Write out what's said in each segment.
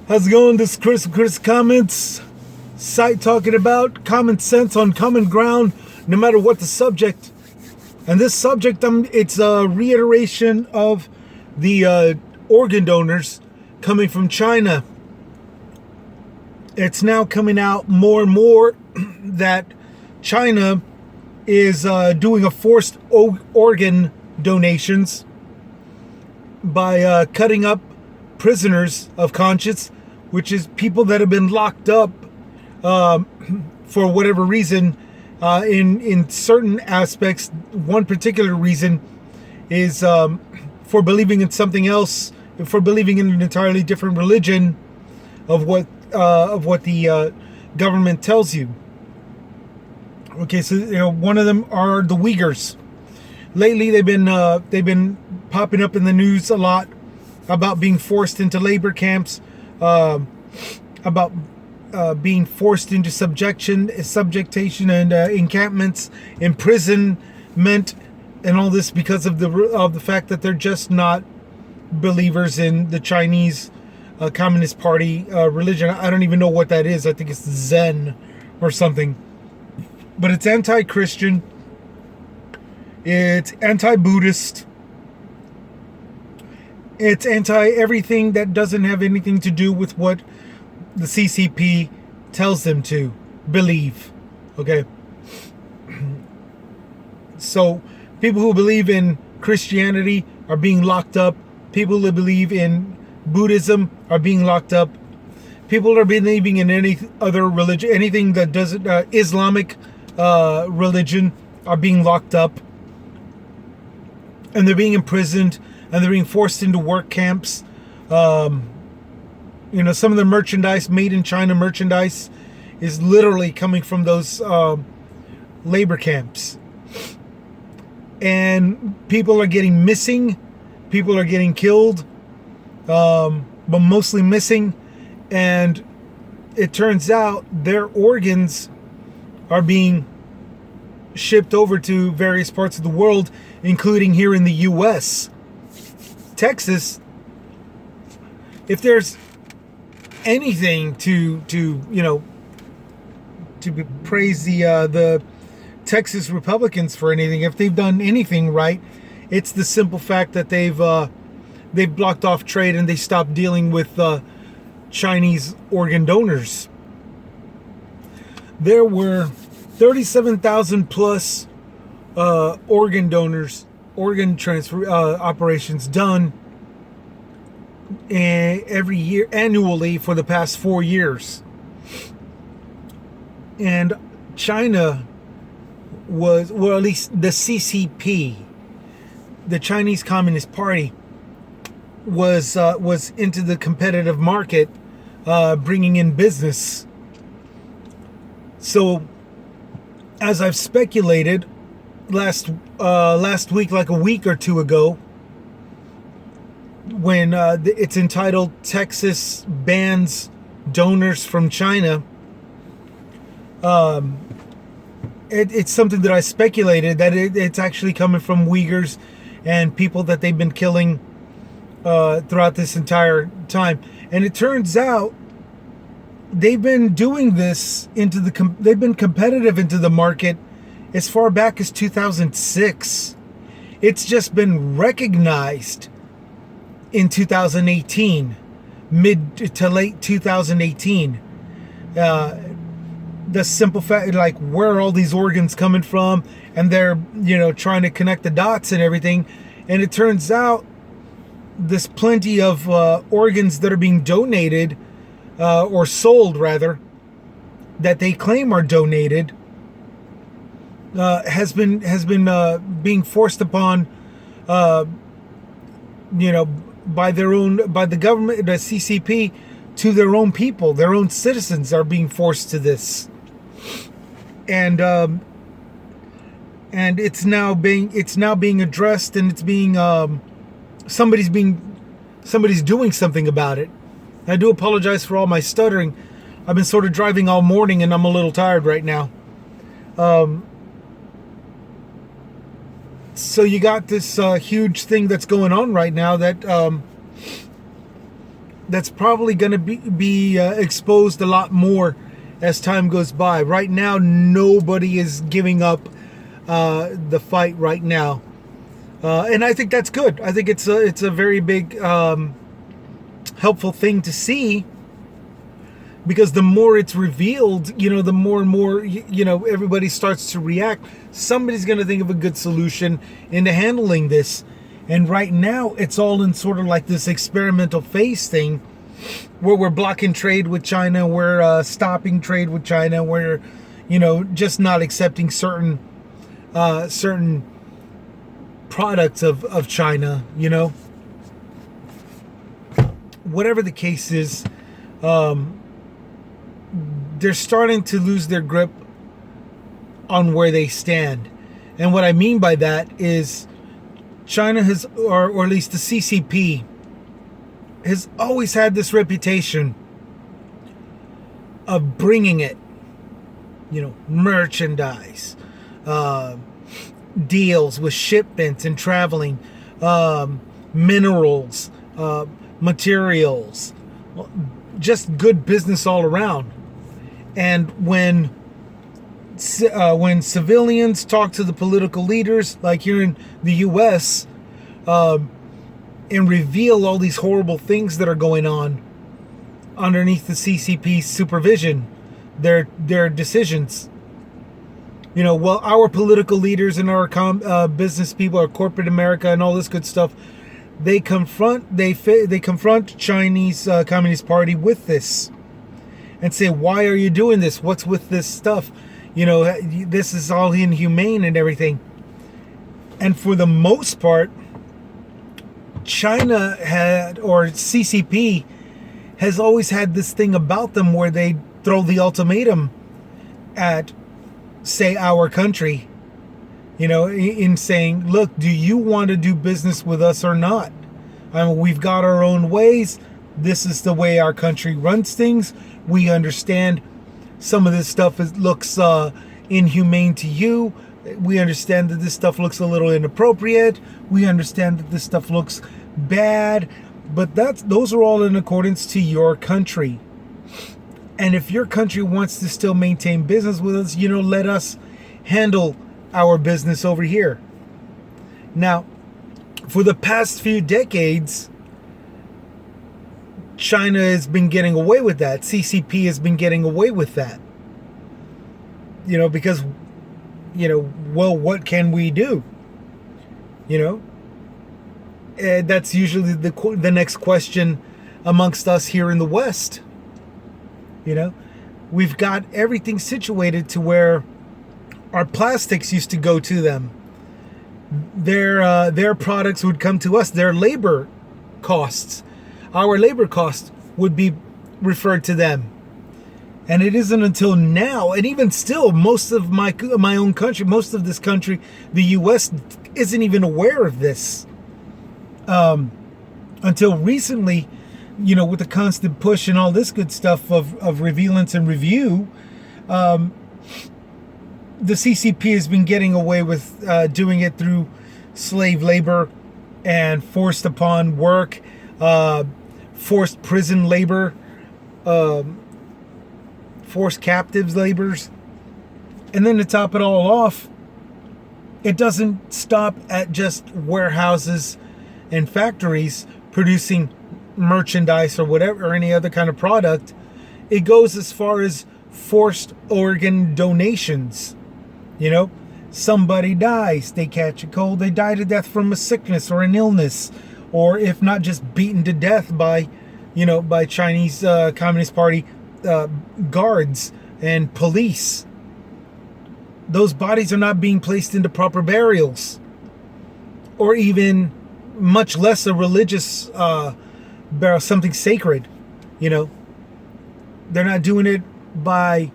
How's it going? This is Chris Comments site talking about common sense on common ground, no matter what the subject. And this subject, it's a reiteration of the organ donors coming from China. It's now coming out more and more that China is doing a forced organ donations by cutting up prisoners of conscience, which is people that have been locked up for whatever reason. In certain aspects, one particular reason is for believing in something else, for believing in an entirely different religion of what the government tells you. Okay, so one of them are the Uyghurs. Lately, they've been popping up in the news a lot about being forced into labor camps, about being forced into subjectation and encampments, imprisonment, and all this because of the fact that they're just not believers in the Chinese Communist Party religion. I don't even know what that is. I think it's Zen or something. But it's anti-Christian. It's anti-Buddhist. It's anti-everything that doesn't have anything to do with what the CCP tells them to believe. Okay? So, people who believe in Christianity are being locked up. People who believe in Buddhism are being locked up. People are believing in any other religion, anything that doesn't, Islamic religion, are being locked up. And they're being imprisoned, and they're being forced into work camps. Some of the merchandise, made in China merchandise, is literally coming from those labor camps. And people are getting missing. People are getting killed, but mostly missing. And it turns out their organs are being shipped over to various parts of the world, including here in the U.S. Texas. If there's anything to praise the Texas Republicans for anything, if they've done anything right, it's the simple fact that they've blocked off trade and they stopped dealing with Chinese organ donors. There were 37,000 plus organ donors, organ transfer operations done every year, annually, for the past 4 years. And China was, well, at least the CCP, the Chinese Communist Party, was into the competitive market, bringing in business. So, as I've speculated last week, like a week or two ago, when it's entitled "Texas Bans Donors from China," it's something that I speculated that it's actually coming from Uyghurs and people that they've been killing throughout this entire time. And it turns out they've been doing this they've been competitive into the market as far back as 2006. It's just been recognized in 2018, mid to late 2018. The simple fact, like, where are all these organs coming from? And they're, trying to connect the dots and everything. And it turns out there's plenty of organs that are being donated, or sold rather, that they claim are donated, has been being forced upon, by the government, the CCP, to their own people. Their own citizens are being forced to this. And it's now being addressed, and it's being somebody's doing something about it. I do apologize for all my stuttering. I've been sort of driving all morning, and I'm a little tired right now. So you got this huge thing that's going on right now that that's probably going to be exposed a lot more as time goes by. Right now, nobody is giving up the fight right now, and I think that's good. I think it's a very big helpful thing to see, because the more it's revealed, the more and more everybody starts to react. Somebody's going to think of a good solution into handling this. And right now, it's all in sort of like this experimental phase thing, where we're blocking trade with China, we're stopping trade with China, we're, just not accepting certain products of China. Whatever the case is, they're starting to lose their grip on where they stand. And what I mean by that is, China has, or at least the CCP, has always had this reputation of bringing it, merchandise, deals with shipments and traveling, minerals, materials, just good business all around. And when civilians talk to the political leaders, like here in the U.S., and reveal all these horrible things that are going on underneath the CCP's supervision, their decisions, well, our political leaders and our business people, our corporate America, and all this good stuff, they confront Chinese Communist Party with this and say, why are you doing this? What's with this stuff? This is all inhumane and everything. And for the most part, China or CCP has always had this thing about them where they throw the ultimatum at, say, our country, in saying, look, do you want to do business with us or not? We've got our own ways. This is the way our country runs things. We understand some of this stuff looks inhumane to you. We understand that this stuff looks a little inappropriate. We understand that this stuff looks bad. But those are all in accordance to your country. And if your country wants to still maintain business with us, let us handle our business over here. Now, for the past few decades, China has been getting away with that. CCP has been getting away with that. Because, well, what can we do? That's usually the next question amongst us here in the West. We've got everything situated to where our plastics used to go to them. Their products would come to us. Their labor costs, our labor costs, would be referred to them. And it isn't until now, and even still, most of my own country, most of this country, the U.S., isn't even aware of this. Until recently, with the constant push and all this good stuff of revealance and review, the CCP has been getting away with doing it through slave labor and forced upon work, forced prison labor, forced captives labors. And then to top it all off, it doesn't stop at just warehouses and factories producing merchandise or whatever, or any other kind of product. It goes as far as forced organ donations. Somebody dies, they catch a cold, they die to death from a sickness or an illness, or if not, just beaten to death by Chinese Communist Party guards and police. Those bodies are not being placed into proper burials, or even much less a religious burial, something sacred. They're not doing it by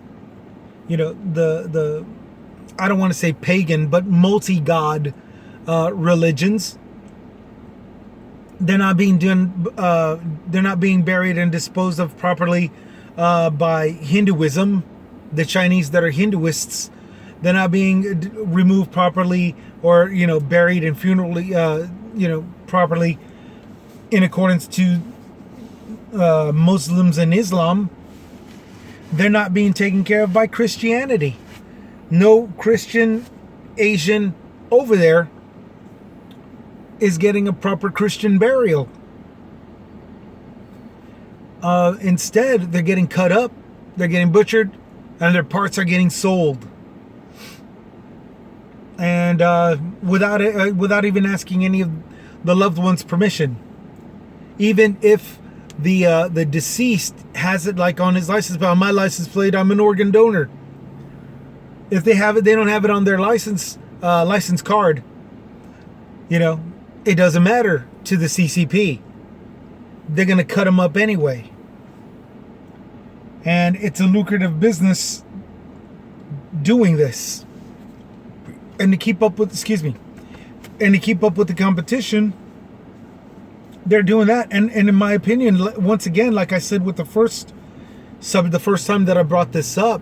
the I don't want to say pagan, but multi-god religions. They're not being buried and disposed of properly by Hinduism. The Chinese that are Hinduists, they're not being removed properly, or buried and properly in accordance to, the Chinese that are Hinduists, they're not being buried and funerally properly in accordance to Muslims and Islam, they're not being taken care of by Christianity. No Christian Asian over there is getting a proper Christian burial. Instead, they're getting cut up, they're getting butchered, and their parts are getting sold. And without even asking any of the loved ones' permission. Even if the deceased has it like on his license plate, on my license plate, I'm an organ donor. If they have it, they don't have it on their license card. It doesn't matter to the CCP. They're going to cut them up anyway. And it's a lucrative business doing this. And to keep up with, the competition, they're doing that. And in my opinion, once again, like I said with the first time that I brought this up,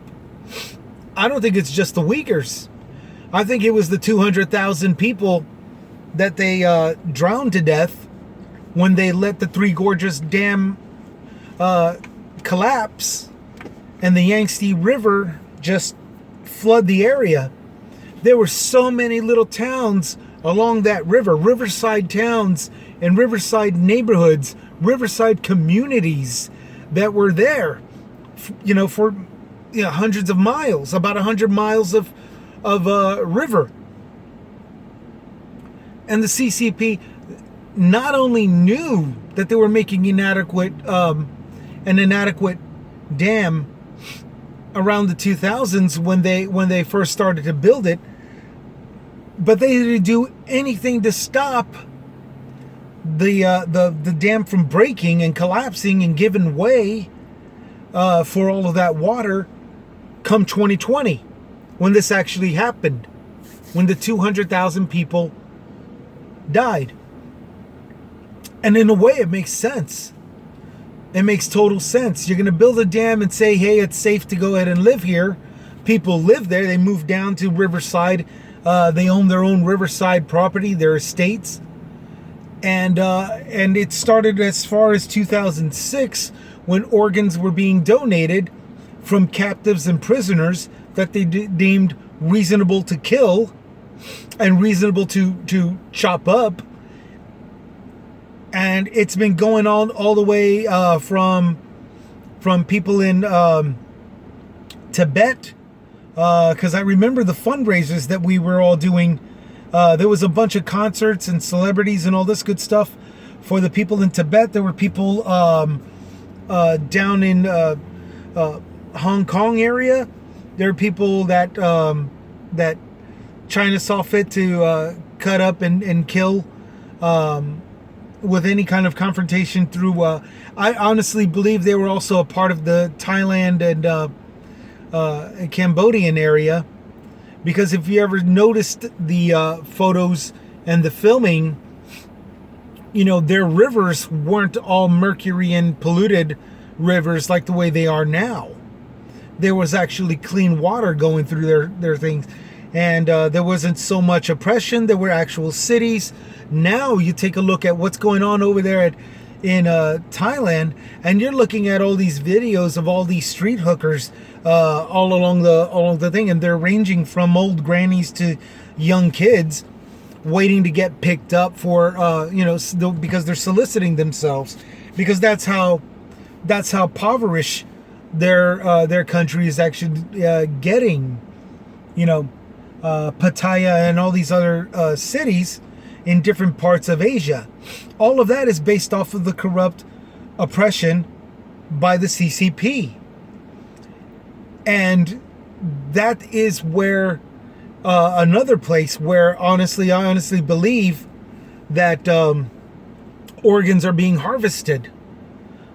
I don't think it's just the Uyghurs. I think it was the 200,000 people that they drowned to death when they let the Three Gorges Dam collapse and the Yangtze River just flood the area. There were so many little towns along that river, riverside towns and riverside neighborhoods, riverside communities that were there, for hundreds of miles, about 100 miles of river. And the CCP not only knew that they were making an inadequate dam around the 2000s when they first started to build it, but they didn't do anything to stop the dam from breaking and collapsing and giving way for all of that water come 2020, when this actually happened, when the 200,000 people died. And in a way, it makes sense. It makes total sense. You're going to build a dam and say, hey, it's safe to go ahead and live here. People live there. They move down to Riverside. They own their own Riverside property, their estates. And it started as far as 2006 when organs were being donated from captives and prisoners that they deemed reasonable to kill and reasonable to chop up. And it's been going on all the way from people in Tibet, because I remember the fundraisers that we were all doing. There was a bunch of concerts and celebrities and all this good stuff for the people in Tibet. There were people down in Hong Kong area. There are people that that China saw fit to cut up and kill with any kind of confrontation through. I honestly believe they were also a part of the Thailand and Cambodian area, because if you ever noticed the photos and the filming, their rivers weren't all mercury and polluted rivers like the way they are now. There was actually clean water going through their things. And there wasn't so much oppression. There were actual cities. Now you take a look at what's going on over there in Thailand, and you're looking at all these videos of all these street hookers all along the thing, and they're ranging from old grannies to young kids waiting to get picked up for because they're soliciting themselves, because that's how impoverished their country is actually getting. Pattaya and all these other cities in different parts of Asia. All of that is based off of the corrupt oppression by the CCP. And that is where another place where I honestly believe that organs are being harvested.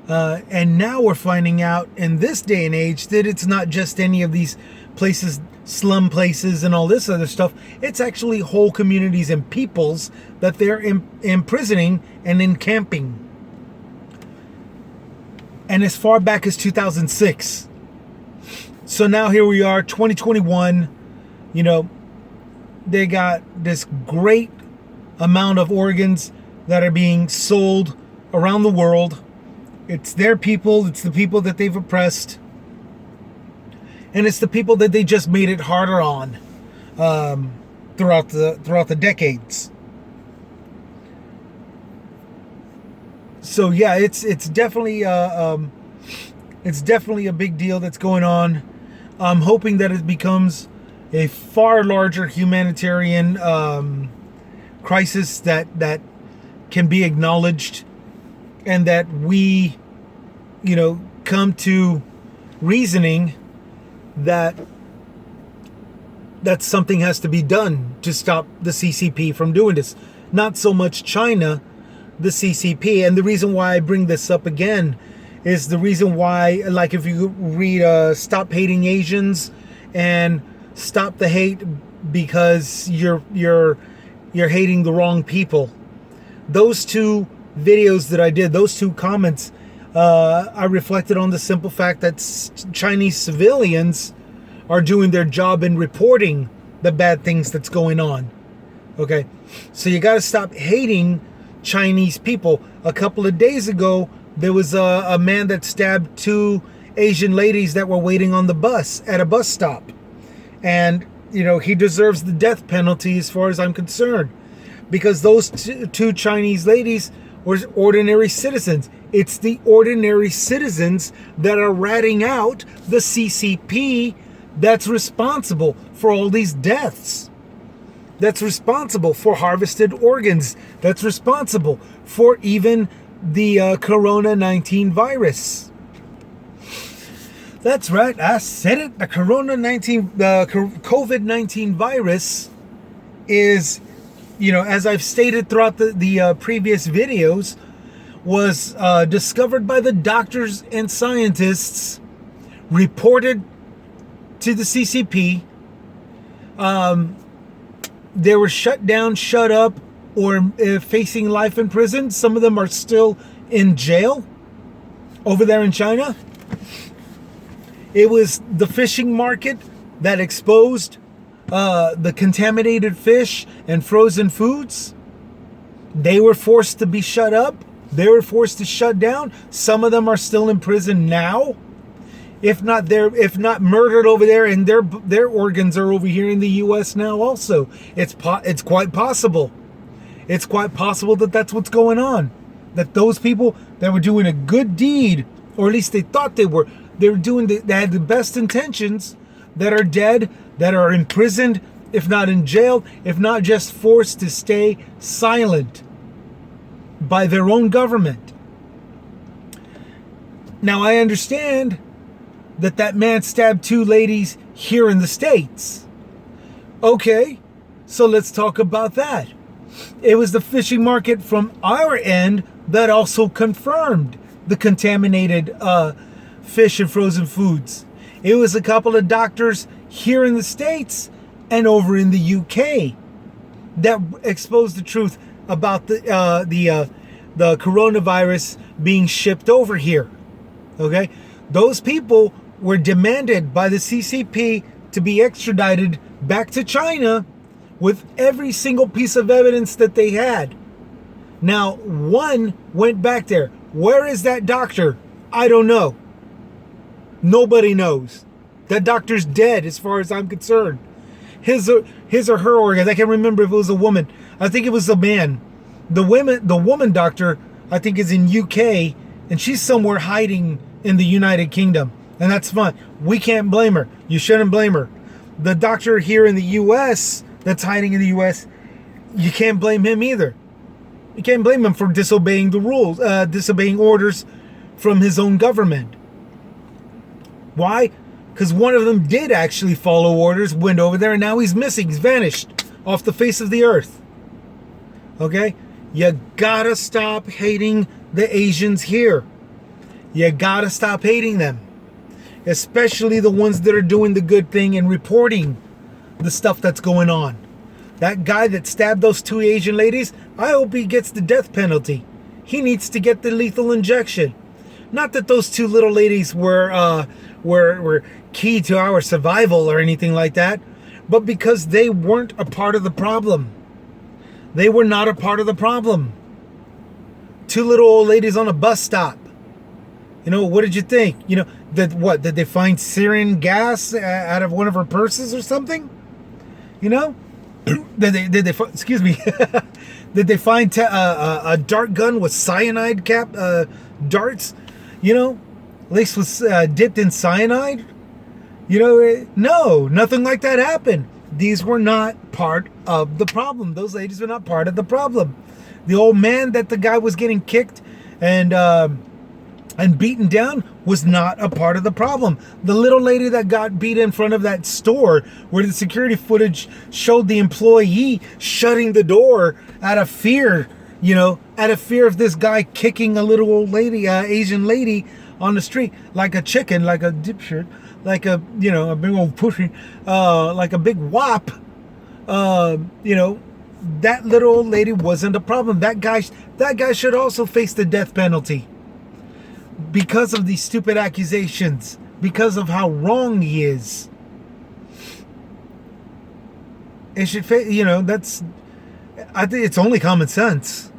And now we're finding out in this day and age that it's not just any of these places, slum places and all this other stuff. It's actually whole communities and peoples that they're imprisoning and encamping. And as far back as 2006. So now here we are, 2021. They got this great amount of organs that are being sold around the world It's their people. It's the people that they've oppressed. And it's the people that they just made it harder on throughout the decades. So yeah, it's definitely a big deal that's going on. I'm hoping that it becomes a far larger humanitarian crisis that can be acknowledged, and that we, come to reasoning that something has to be done to stop the CCP from doing this. Not so much China, the CCP. And the reason why I bring this up again is the reason why, like, if you read Stop Hating Asians and Stop the Hate Because You're Hating the Wrong People. Those two videos that I did, those two comments, I reflected on the simple fact that Chinese civilians are doing their job in reporting the bad things that's going on. Okay, so you got to stop hating Chinese people. A couple of days ago, there was a man that stabbed two Asian ladies that were waiting on the bus at a bus stop. And, he deserves the death penalty as far as I'm concerned. Because those two Chinese ladies were ordinary citizens. It's the ordinary citizens that are ratting out the CCP that's responsible for all these deaths. That's responsible for harvested organs. That's responsible for even the Corona-19 virus. That's right, I said it. The COVID-19 virus is, as I've stated throughout the previous videos, was discovered by the doctors and scientists, reported to the CCP. They were shut down, shut up, or facing life in prison. Some of them are still in jail over there in China. It was the fishing market that exposed the contaminated fish and frozen foods. They were forced to be shut up. They were forced to shut down. Some of them are still in prison now. If not murdered over there, and their organs are over here in the U.S. now also. It's quite possible. It's quite possible that that's what's going on. That those people that were doing a good deed, or at least they thought they were they had the best intentions, that are dead, that are imprisoned, if not in jail, if not just forced to stay silent by their own government. Now, I understand that man stabbed two ladies here in the States. Okay, so let's talk about that. It was the fishing market from our end that also confirmed the contaminated fish and frozen foods. It was a couple of doctors here in the States and over in the UK that exposed the truth about the coronavirus being shipped over here. Okay, those people were demanded by the CCP to be extradited back to China with every single piece of evidence that they had. Now, one went back there. Where is that doctor? I don't know. Nobody knows. That doctor's dead as far as I'm concerned. His or her organs, I can't remember if it was a woman. I think it was a man. The woman doctor, I think, is in UK, and she's somewhere hiding in the United Kingdom. And that's fine. We can't blame her. You shouldn't blame her. The doctor here in the US that's hiding in the US, you can't blame him either. You can't blame him for disobeying the rules, disobeying orders from his own government. Why? Because one of them did actually follow orders, went over there, and now he's missing. He's vanished off the face of the earth. Okay? You gotta stop hating the Asians here. You gotta stop hating them. Especially the ones that are doing the good thing and reporting the stuff that's going on. That guy that stabbed those two Asian ladies, I hope he gets the death penalty. He needs to get the lethal injection. Not that those two little ladies were key to our survival or anything like that, but because they weren't a part of the problem. They were not a part of the problem. Two little old ladies on a bus stop. What did you think? Did they find sarin gas out of one of her purses or something? You know, excuse me, did they find a dart gun with cyanide darts? At least was dipped in cyanide. No, nothing like that happened. These were not part of the problem. Those ladies were not part of the problem. The old man that the guy was getting kicked and beaten down was not a part of the problem. The little lady that got beat in front of that store, where the security footage showed the employee shutting the door out of fear, out of fear of this guy kicking a little old lady, Asian lady on the street, like a chicken, like a dipshit, like a big old pussy, like a big wop. That little old lady wasn't a problem. That guy should also face the death penalty because of these stupid accusations, because of how wrong he is. It should face, I think it's only common sense,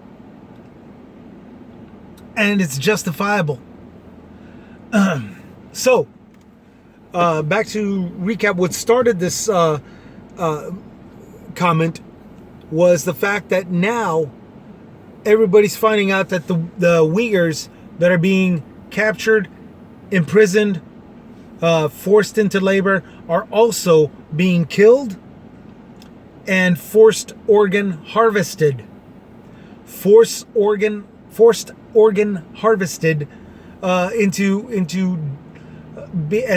and it's justifiable. So, back to recap. What started this comment was the fact that now everybody's finding out that the Uyghurs that are being captured, imprisoned, forced into labor are also being killed and forced organ harvested. Forced organ harvested and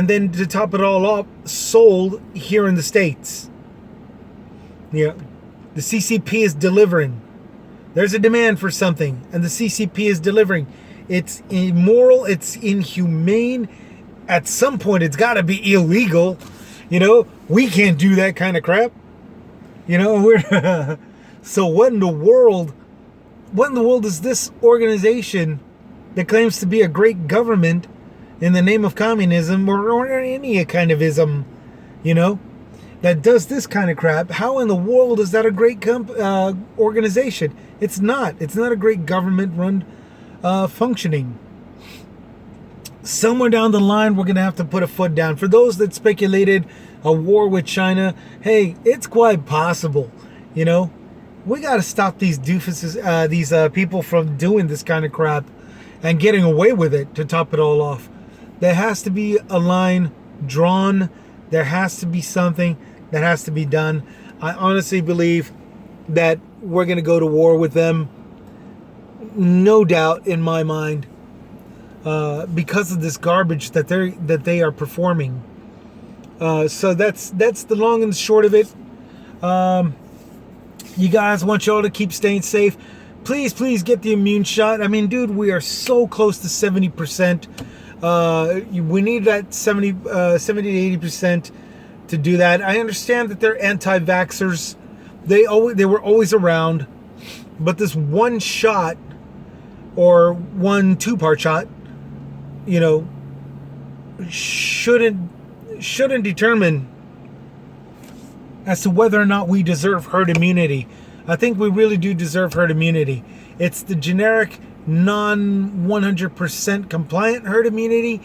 then to top it all up, sold here in the States. The CCP is delivering. There's a demand for something, and the CCP is delivering. It's immoral. It's inhumane. At some point, it's got to be illegal. We can't do that kind of crap. We're so what in the world? What in the world is this organization that claims to be a great government in the name of communism or any kind of ism, that does this kind of crap? How in the world is that a great organization? It's not. It's not a great government-run functioning. Somewhere down the line, we're going to have to put a foot down. For those that speculated a war with China, hey, it's quite possible. We got to stop these doofuses, these people from doing this kind of crap and getting away with it to top it all off. There has to be a line drawn. There has to be something that has to be done. I honestly believe that we're going to go to war with them. No doubt in my mind. Because of this garbage that they are performing. So that's the long and the short of it. You guys, want y'all to keep staying safe. Please get the immune shot. I mean, dude, we are so close to 70%. We need that 70 to 80% to do that. I understand that they're anti-vaxxers. They were always around, but this one shot or one two-part shot, shouldn't determine as to whether or not we deserve herd immunity. I think we really do deserve herd immunity. It's the generic non-100% compliant herd immunity,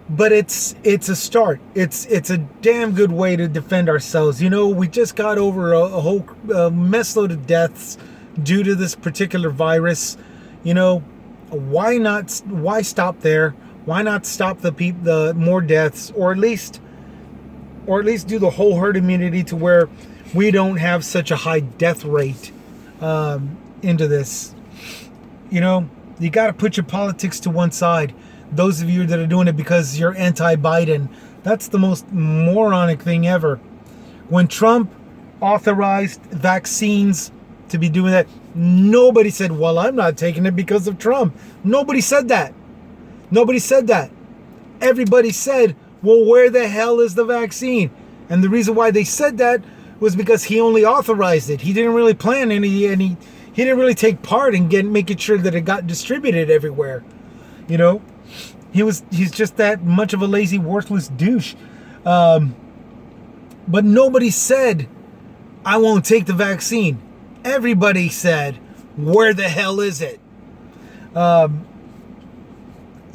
but it's a start. It's a damn good way to defend ourselves. We just got over a whole messload of deaths due to this particular virus. Why stop there? Why not stop the more deaths, or at least do the whole herd immunity to where we don't have such a high death rate into this. You got to put your politics to one side. Those of you that are doing it because you're anti-Biden, that's the most moronic thing ever. When Trump authorized vaccines to be doing that, nobody said, well, I'm not taking it because of Trump. Nobody said that. Everybody said, well, where the hell is the vaccine? And the reason why they said that was because he only authorized it. He didn't really plan he didn't really take part in making sure that it got distributed everywhere. He's just that much of a lazy, worthless douche. But nobody said, I won't take the vaccine. Everybody said, where the hell is it?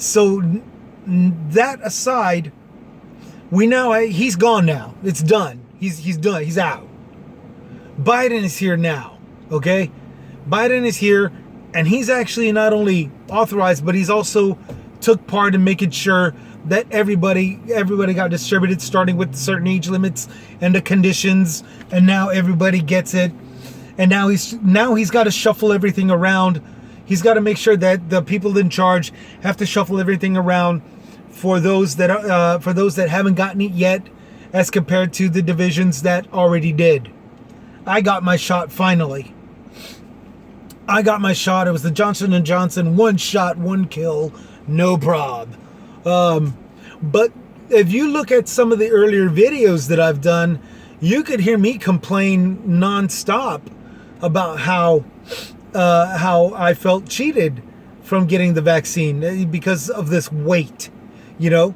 So that aside, he's gone now. It's done. He's done. He's out. Biden is here now. Okay, Biden is here, and he's actually not only authorized, but he's also took part in making sure that everybody got distributed, starting with certain age limits and the conditions, and now everybody gets it. And now he's got to shuffle everything around. He's got to make sure that the people in charge have to shuffle everything around for those that haven't gotten it yet, as compared to the divisions that already did. I got my shot finally. I got my shot. It was the Johnson & Johnson, 1 shot, 1 kill, no prob. But if you look at some of the earlier videos that I've done, you could hear me complain nonstop about how I felt cheated from getting the vaccine because of this wait. You know,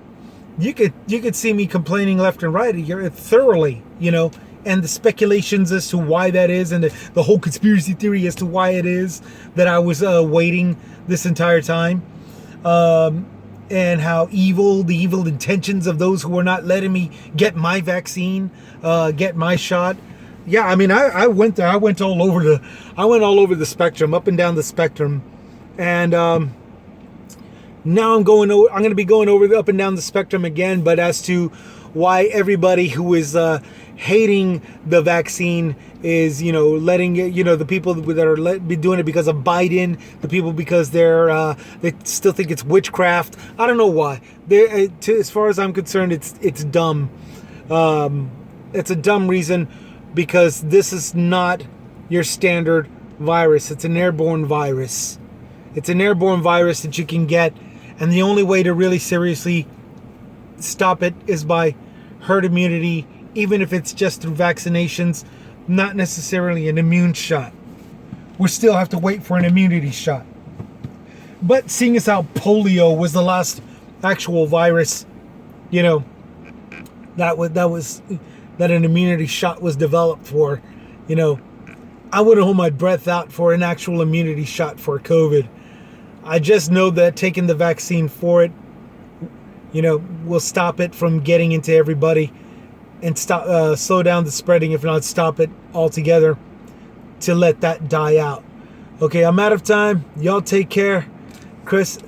you could see me complaining left and right thoroughly. You know, and the speculations as to why that is, and the whole conspiracy theory as to why it is that I was waiting this entire time, and how the evil intentions of those who were not letting me get my vaccine, get my shot. Yeah, I mean, I went all over the spectrum, up and down the spectrum, and now I'm going to be going over up and down the spectrum again, but as to why everybody who is hating the vaccine is, letting it, the people that are be doing it because of Biden, the people because they still think it's witchcraft. I don't know why. As far as I'm concerned, it's dumb. It's a dumb reason, because this is not your standard virus. It's an airborne virus. It's an airborne virus that you can get, and the only way to really seriously stop it is by herd immunity, even if it's just through vaccinations, not necessarily an immune shot. We still have to wait for an immunity shot. But seeing as how polio was the last actual virus, that an immunity shot was developed for, I wouldn't hold my breath out for an actual immunity shot for COVID. I just know that taking the vaccine for it, will stop it from getting into everybody, and slow down the spreading, if not stop it altogether, to let that die out. Okay, I'm out of time. Y'all take care. Chris